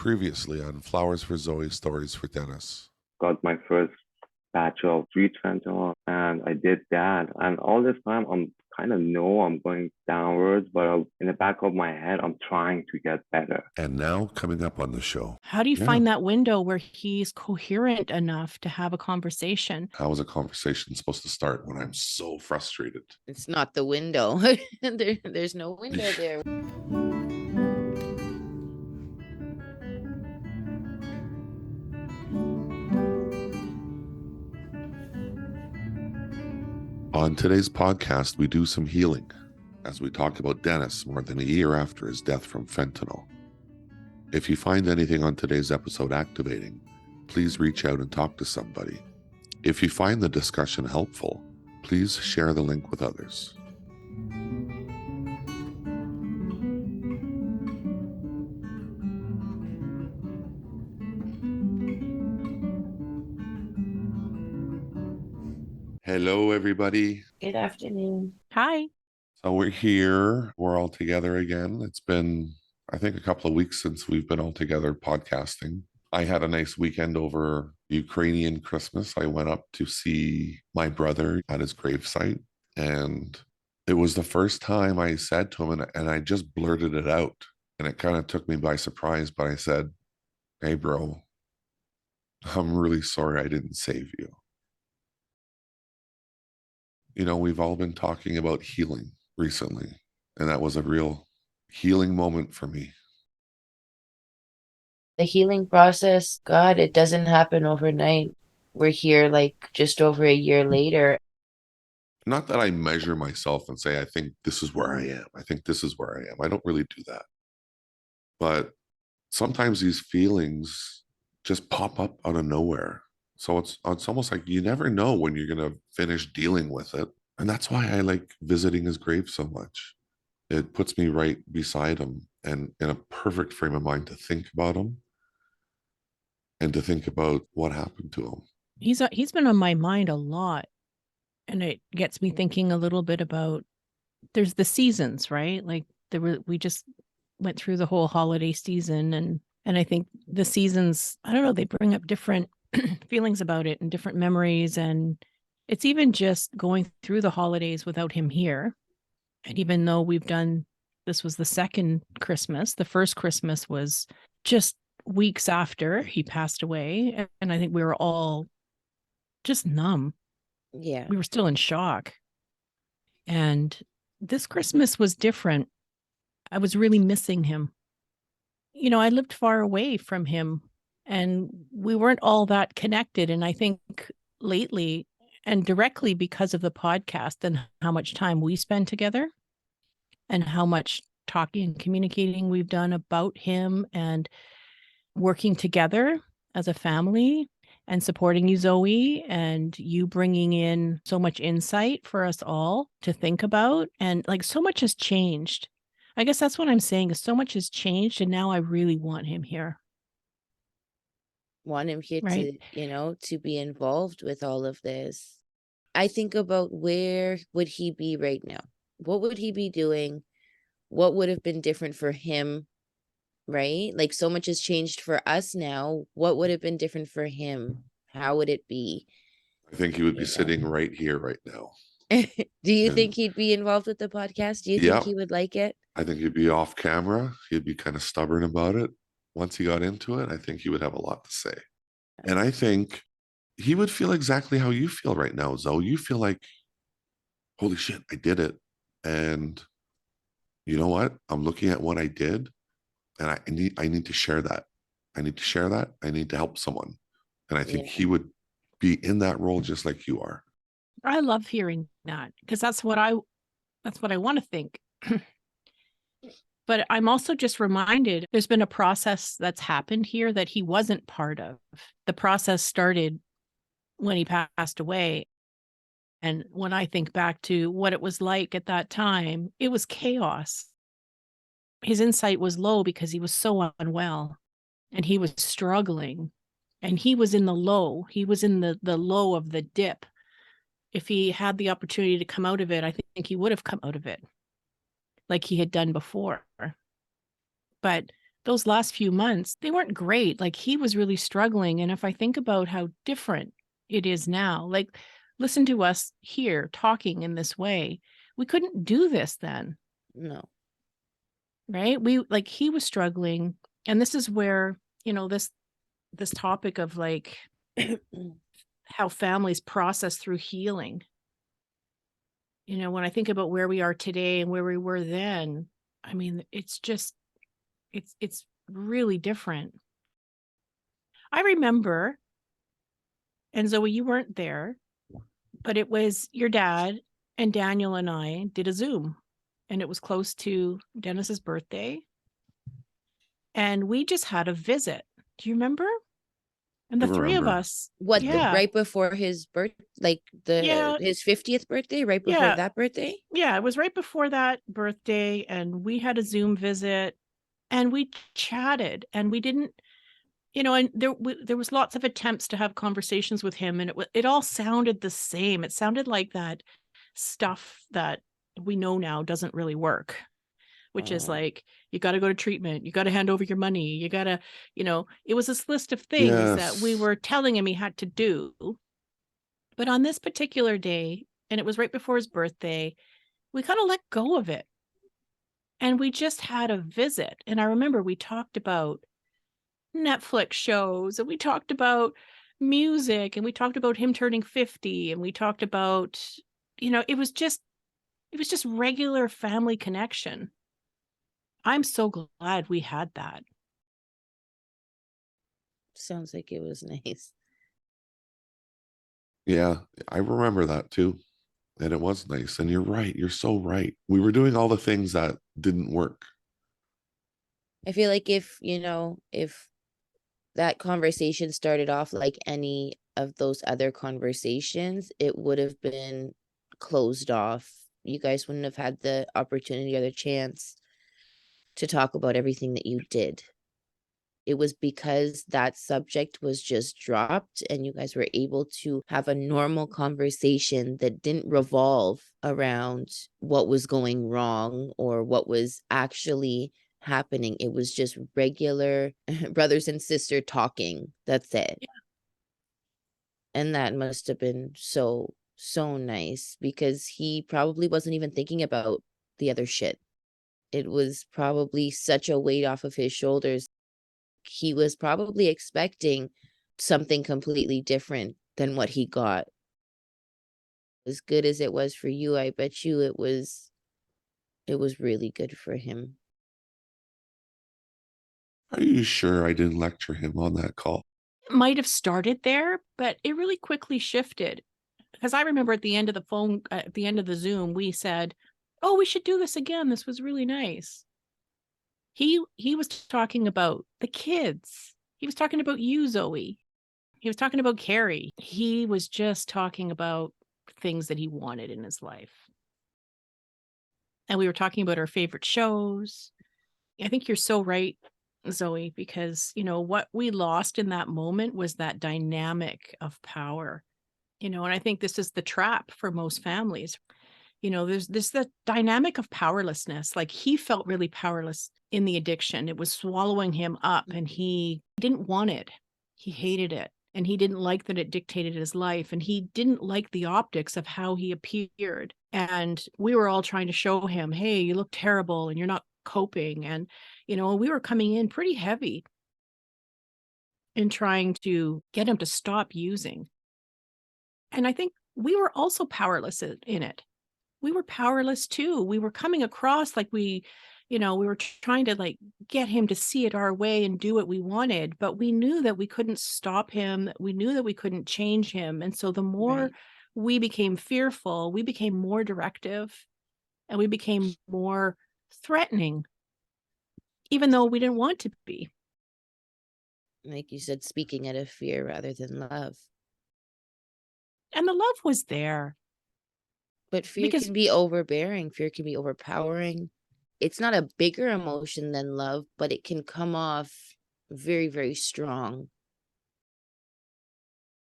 Previously on Flowers for Zoe, Stories for Dennis. Got my first batch of sweet fentanyl, and I did that. And all this time, I'm kind of know I'm going downwards, but in the back of my head, I'm trying to get better. And now coming up on the show. How do you find that window where he's coherent enough to have a conversation? How is a conversation supposed to start when I'm so frustrated? It's not the window. There's no window there. On today's podcast, we do some healing as we talk about Dennis more than a year after his death from fentanyl. If you find anything on today's episode activating, please reach out and talk to somebody. If you find the discussion helpful, please share the link with others. Hello, everybody. Good afternoon. Hi. So we're here. We're all together again. It's been, I think, a couple of weeks since we've been all together podcasting. I had a nice weekend over Ukrainian Christmas. I went up to see my brother at his gravesite, and it was the first time I said to him, and I just blurted it out, and it kind of took me by surprise, but I said, "Hey, bro, I'm really sorry I didn't save you." You know, we've all been talking about healing recently, and that was a real healing moment for me. The healing process, God, it doesn't happen overnight. We're here like just over a year later. Not that I measure myself and say, I think this is where I am. I think this is where I am. I don't really do that. But sometimes these feelings just pop up out of nowhere. So it's almost like you never know when you're going to finish dealing with it. And that's why I like visiting his grave so much. It puts me right beside him and in a perfect frame of mind to think about him and to think about what happened to him. He's been on my mind a lot. And it gets me thinking a little bit about, there's the seasons, right? Like we just went through the whole holiday season, and I think the seasons, I don't know, they bring up different feelings about it and different memories. And it's even just going through the holidays without him here. And even though this was the second Christmas, the first Christmas was just weeks after he passed away. And I think we were all just numb. Yeah. We were still in shock. And this Christmas was different. I was really missing him. You know, I lived far away from him and we weren't all that connected. And I think lately, and directly because of the podcast and how much time we spend together and how much talking and communicating we've done about him and working together as a family and supporting you, Zoe, and you bringing in so much insight for us all to think about. And like so much has changed. I guess that's what I'm saying, is so much has changed. And now I really want him here. Want him here right? to be involved with all of this. I think about, where would he be right now? What would he be doing? What would have been different for him? Right? Like so much has changed for us now. What would have been different for him? How would it be? I think he would be sitting right here, right now. Do you think he'd be involved with the podcast? Do you think he would like it? I think he'd be off camera. He'd be kind of stubborn about it. Once he got into it, I think he would have a lot to say. And I think he would feel exactly how you feel right now, Zoe. You feel like, holy shit, I did it. And you know what? I'm looking at what I did. And I need to share that. I need to share that. I need to help someone. And I think he would be in that role just like you are. I love hearing that, because that's what I want to think. But I'm also just reminded there's been a process that's happened here that he wasn't part of. The process started when he passed away. And when I think back to what it was like at that time, it was chaos. His insight was low because he was so unwell and he was struggling, and he was in the low. He was in the low of the dip. If he had the opportunity to come out of it, I think he would have come out of it like he had done before. But those last few months, they weren't great. Like he was really struggling. And if I think about how different it is now, like listen to us here talking in this way. We couldn't do this then, No. right? We like he was struggling. And this is where, this topic of like how families process through healing. When I think about where we are today and where we were then, I mean, it's really different. I remember, and Zoe, you weren't there, but it was your dad and Daniel and I did a Zoom, and it was close to Dennis's birthday. And we just had a visit. Do you remember? And I the three of remember. us, What, yeah, right before his birth, like yeah, his 50th birthday, right before yeah, that birthday? yeah, it was right before that birthday, and we had a Zoom visit, and we chatted, and we didn't, and there was lots of attempts to have conversations with him, and it all sounded the same. It sounded like that stuff that we know now doesn't really work, which is like, you got to go to treatment, you got to hand over your money, you got to, it was this list of things that we Yes. were telling him he had to do. But on this particular day, and it was right before his birthday, we kind of let go of it. And we just had a visit. And I remember we talked about Netflix shows, and we talked about music, and we talked about him turning 50, and we talked about, it was just regular family connection. I'm so glad we had that. Sounds like it was nice. Yeah, I remember that too. And it was nice. And you're right. You're so right. We were doing all the things that didn't work. I feel like if that conversation started off like any of those other conversations, it would have been closed off. You guys wouldn't have had the opportunity or the chance to talk about everything that you did. It was because that subject was just dropped and you guys were able to have a normal conversation that didn't revolve around what was going wrong or what was actually happening. It was just regular brothers and sister talking. That's it. Yeah. And that must have been so, so nice because he probably wasn't even thinking about the other shit. It was probably such a weight off of his shoulders. He was probably expecting something completely different than what he got. As good as it was for you, I bet you it was really good for him. Are you sure I didn't lecture him on that call? It might have started there, but it really quickly shifted. Because I remember at the end of the Zoom, we said, "Oh, we should do this again. This was really nice." He was talking about the kids. He was talking about you, Zoe. He was talking about Carrie. He was just talking about things that he wanted in his life. And we were talking about our favorite shows. I think you're so right, Zoe, because, what we lost in that moment was that dynamic of power. And I think this is the trap for most families. There's the dynamic of powerlessness. Like he felt really powerless in the addiction. It was swallowing him up, and he didn't want it. He hated it. And he didn't like that it dictated his life. And he didn't like the optics of how he appeared. And we were all trying to show him, hey, you look terrible and you're not coping. And, we were coming in pretty heavy in trying to get him to stop using. And I think we were also powerless in it. We were powerless too. We were coming across like we were trying to like get him to see it our way and do what we wanted, but we knew that we couldn't stop him. We knew that we couldn't change him. And so the more Right. we became fearful, we became more directive, and we became more threatening, even though we didn't want to be. Like you said, speaking out of fear rather than love. And the love was there. But fear Because can be overbearing, fear can be overpowering. It's not a bigger emotion than love, but it can come off very, very strong.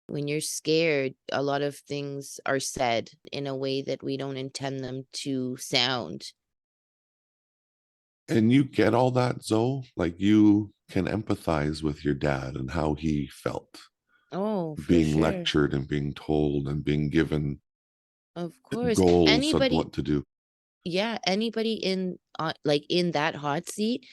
When you're scared, a lot of things are said in a way that we don't intend them to sound. And you get all that, Zoe? Like you can empathize with your dad and how he felt Oh, for being sure. lectured and being told and being given Of course. goals on Anybody, what to do. yeah, anybody in like in that hot seat,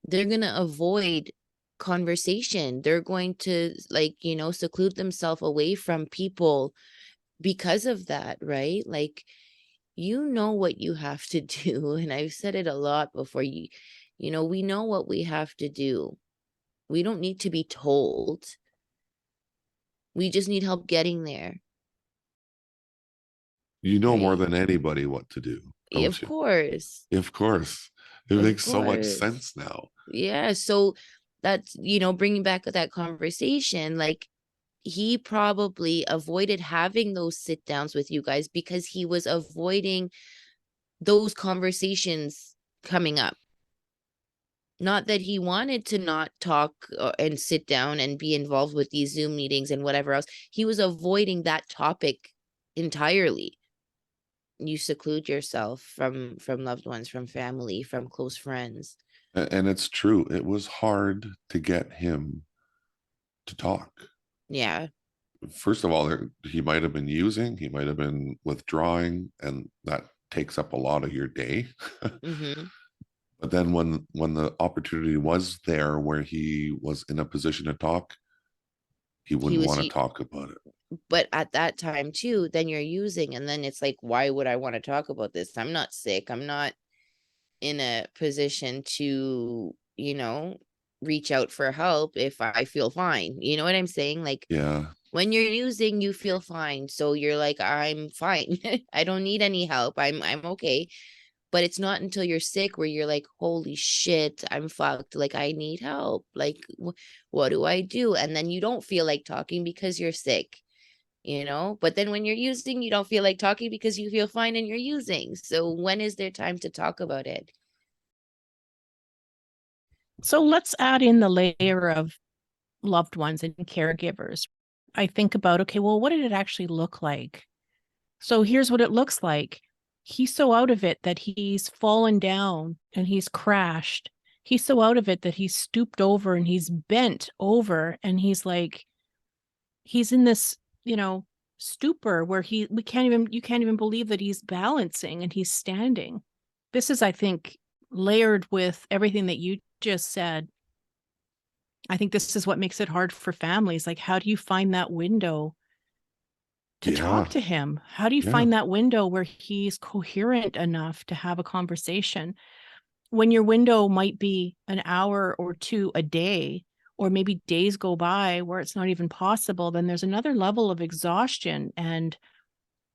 they're gonna avoid conversation. They're going to like, seclude themselves away from people because of that, right? Like, you know what you have to do. And I've said it a lot before. We know what we have to do. We don't need to be told. We just need help getting there, You know more right? than anybody what to do, Of don't you? course. Of course. It Of makes so much course. sense now. Yeah. So that's, bringing back that conversation, like he probably avoided having those sit downs with you guys because he was avoiding those conversations coming up. Not that he wanted to not talk and sit down and be involved with these Zoom meetings and whatever else. He was avoiding that topic entirely. You seclude yourself from loved ones, from family, from close friends. And it's true. It was hard to get him to talk. Yeah. First of all, he might have been using, he might have been withdrawing, and that takes up a lot of your day. Mm-hmm. But then when the opportunity was there where he was in a position to talk, he He wouldn't was, want to talk about it. but at that time too, then you're using, and then it's like, why would I want to talk about this? I'm not sick. I'm not in a position to, reach out for help if I feel fine. You know what I'm saying? Like, Yeah. when you're using, you feel fine. So you're like, I'm fine. I don't need any help. I'm okay. But it's not until you're sick where you're like, holy shit, I'm fucked. Like, I need help. Like, what do I do? And then you don't feel like talking because you're sick, But then when you're using, you don't feel like talking because you feel fine and you're using. So when is there time to talk about it? So let's add in the layer of loved ones and caregivers. I think about, okay, well, what did it actually look like? So here's what it looks like. He's so out of it that he's fallen down and he's crashed. He's so out of it that he's stooped over and he's bent over and he's like, he's in this, stupor where you can't even believe that he's balancing and he's standing. This is, I think, layered with everything that you just said. I think this is what makes it hard for families. Like, how do you find that window to talk Yeah. to him? How do you Yeah. find that window where he's coherent enough to have a conversation? When your window might be an hour or two a day, or maybe days go by where it's not even possible, then there's another level of exhaustion and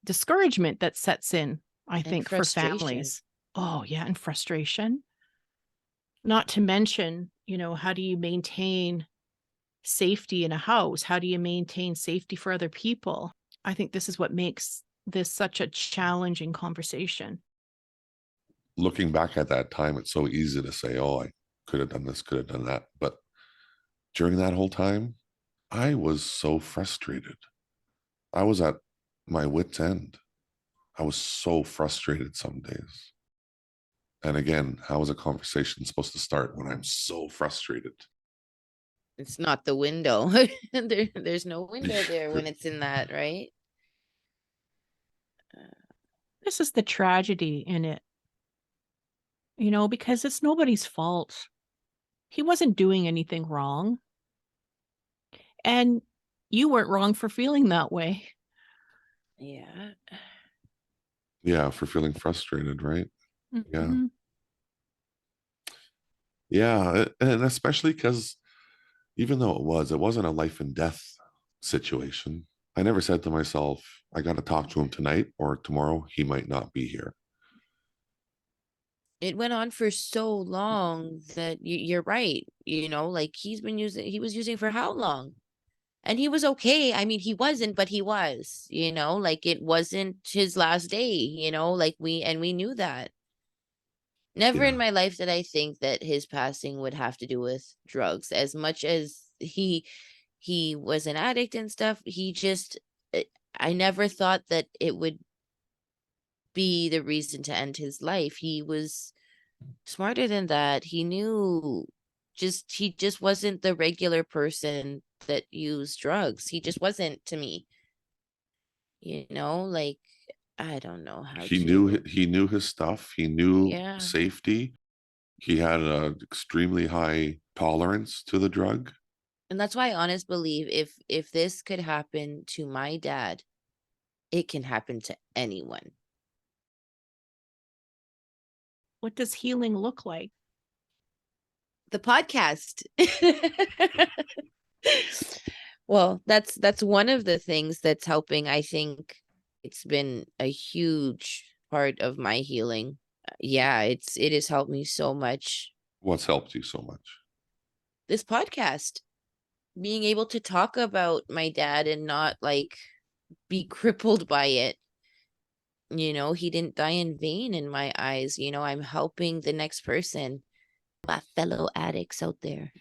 discouragement that sets in, I And think, for frustration. families. Oh, yeah, and frustration. Not to mention, how do you maintain safety in a house? How do you maintain safety for other people? I think this is what makes this such a challenging conversation. Looking back at that time, it's so easy to say, oh, I could have done this, could have done that. But during that whole time, I was so frustrated. I was at my wit's end. I was so frustrated some days. And again, how is a conversation supposed to start when I'm so frustrated? It's not the window. There's no window there when it's in that, right? This is the tragedy in it, because it's nobody's fault. He wasn't doing anything wrong. And you weren't wrong for feeling that way. Yeah. Yeah, for feeling frustrated, right? Yeah. Mm-hmm. Yeah. And especially because even though it wasn't a life and death situation. I never said to myself, I got to talk to him tonight or tomorrow. He might not be here. It went on for so long that you're right. Like he was using for how long? And he was okay. I mean, he wasn't, but he was, like it wasn't his last day, like we knew that. Never in Yeah. my life did I think that his passing would have to do with drugs. As much as he was an addict and stuff, I never thought that it would be the reason to end his life. He was Smarter than that, he knew he just wasn't the regular person that used drugs. He just wasn't to me. Like I don't know how to. He knew his stuff. He knew Yeah. safety. He had an extremely high tolerance to the drug. And that's why I honest believe if this could happen to my dad, it can happen to anyone. What does healing look like? The podcast. Well, that's one of the things that's helping. I think it's been a huge part of my healing. Yeah, it has helped me so much. What's helped you so much? This podcast, being able to talk about my dad and not like be crippled by it. He didn't die in vain in my eyes. I'm helping the next person, my fellow addicts out there.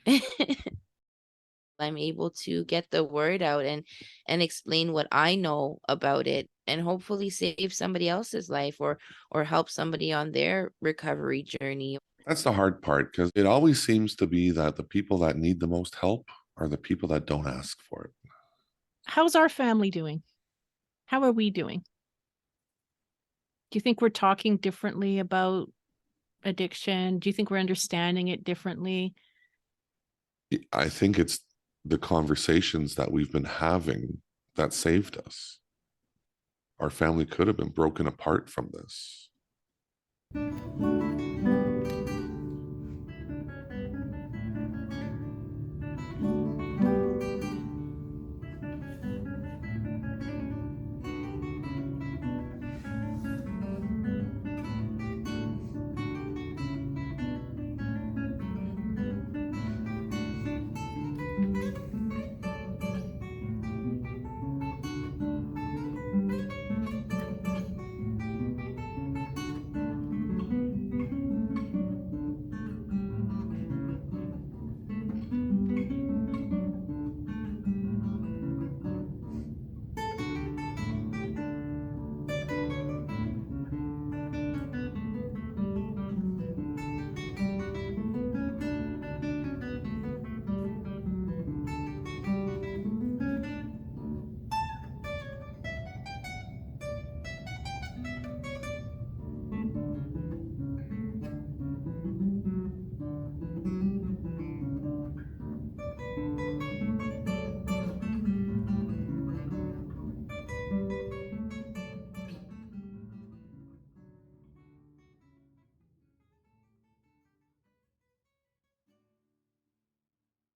I'm able to get the word out and explain what I know about it and hopefully save somebody else's life or help somebody on their recovery journey. That's the hard part, because it always seems to be that the people that need the most help are the people that don't ask for it. How's our family doing? How are we doing? Do you think we're talking differently about addiction? Do you think we're understanding it differently? I think it's the conversations that we've been having that saved us. Our family could have been broken apart from this.